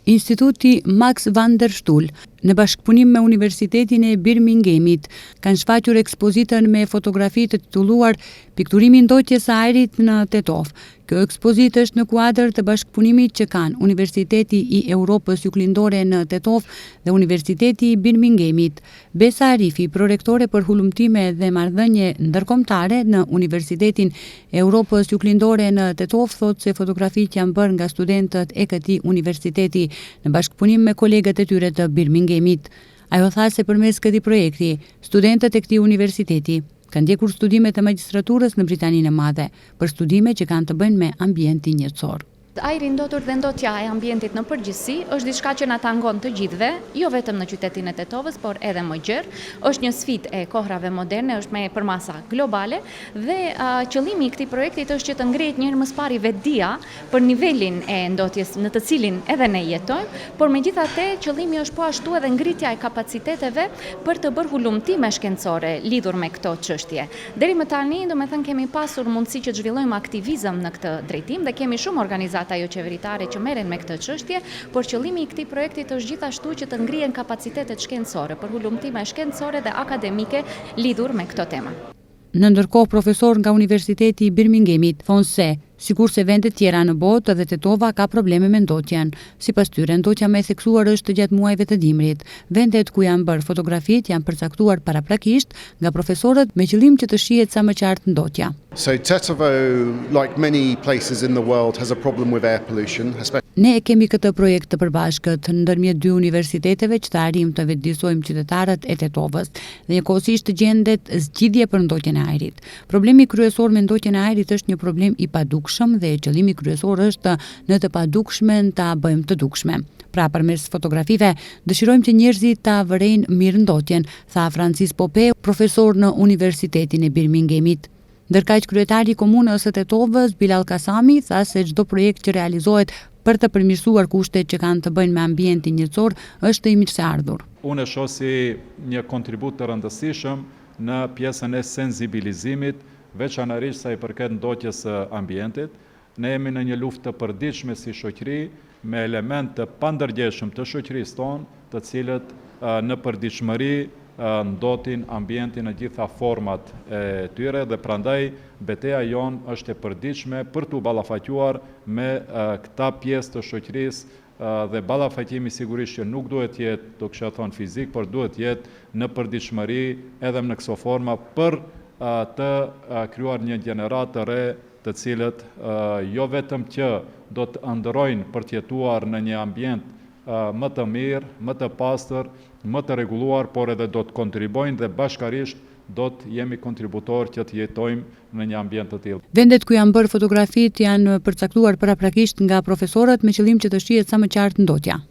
Instituti Max van der Stoel, në bashkëpunim me Universitetin e Birminghamit, kanë shfaqur ekspozitën me fotografi të titulluar Pikturimi i ndotjes së ajrit në Tetov. Kjo ekspozitë është në kuadër të bashkëpunimit që kanë Universiteti i Europës Juglindore në Tetov dhe Universiteti i Birminghamit. Besa Arifi, prorektore për hulumtime dhe marrëdhënie ndërkombëtare në Universitetin e Europës Juglindore në Tetov, thotë se fotografitë janë bërë nga studentët e këtij universiteti në bashkëpunim me kolegët e tyre të Birminghamit. Ajo tha se përmes këtij projekti, studentët e këtij universiteti kanë ndjekur studimet e magjistraturës në Britaninë e Madhe, për studime që kanë të bëjnë me ambientin njësor. Ajri ndotur dhe ndotja e ambientit në përgjithësi është diçka që na tangon të gjithëve, jo vetëm në qytetin e Tetovës, por edhe më gjerë. Është një sfidë e kohrave moderne, është me përmasa globale dhe qëllimi i këtij projekti është që të ngrihet një herë më së pari vetdia për nivelin e ndotjes në të cilin edhe ne jetojmë, por megjithatë qëllimi është po ashtu edhe ngritja e kapaciteteve për të bërë hulumtime shkencore lidhur me këto çështje. Deri më tani, domethënë kemi pasur mundësi që të zhvillojmë aktivizëm në këtë drejtim dhe kemi shumë organizata jo qeveritare që merren me këtë çështje, por qëllimi i këtij projekti është gjithashtu që të ngrihen kapacitetet shkencore për hulumtime shkencore dhe akademike lidhur me këto tema. Në ndërkohë, profesor nga Universiteti i Birminghamit thonë se, sikurse vendet tjera në botë, edhe Tetova ka probleme me ndotjen. Sipas tyre, ndotja më e theksuar është gjatë muajve të dimrit. Vendet ku janë bërë fotografitë janë përcaktuar paraprakisht nga profesorët me qëllim që të shihet sa më qartë ndotja. So Tetovo, like many places in the world, has a problem with air pollution. Ne e kemi këtë projekt të përbashkët ndërmjet dy universiteteve që të arrijmë të vetëdijsojmë qytetarët e Tetovës dhe njëkohësisht të gjendet zgjidhje për ndotjen e ajrit. Problemi kryesor me ndotjen e ajrit është një problem i padukshëm dhe qëllimi kryesor është në të padukshmen ta bëjmë të dukshme. Pra, përmes fotografive, dëshirojmë që njerëzit ta vërejnë mirë ndotjen, tha Francis Pope, profesor në Universitetin e Birminghamit. Ndërkaq kryetari i komunës së Tetovës, Bilal Kasami, tha se çdo projekt që realizohet për të përmirësuar kushtet që kanë të bëjnë me ambientin njësor është i mirëseardhur. Unë e shoh si një kontribut të rëndësishëm në pjesën e sensibilizimit, veçanërisht sa i përket ndotjes së ambientit. Ne jemi në një luftë të përditshme si shoqëri me element të pandërgjeshëm të shoqërisë tonë, të cilët në përditshmëri ndotin ambientin në gjitha format e tyre dhe prandaj betejë jonë është e përditshme për t'u ballafaqjuar me këta pjesë të shoqërisë dhe ballafaqimi sigurisht që nuk duhet jetë, do kisha thënë fizik, por duhet jetë në përditshmëri edhe në këso forma për të krijuar një gjenerat të re të cilët jo vetëm që do të ëndrrojnë për të jetuar në një ambient më të mirë, më të pastër, më të rregulluar, por edhe do të kontribojnë dhe bashkarisht do të jemi kontributor që të jetojmë në një ambient të tillë. Vendet ku janë bërë fotografitë janë përcaktuar paraprakisht nga profesorët me qëllim që të shihet sa më qartë ndotja.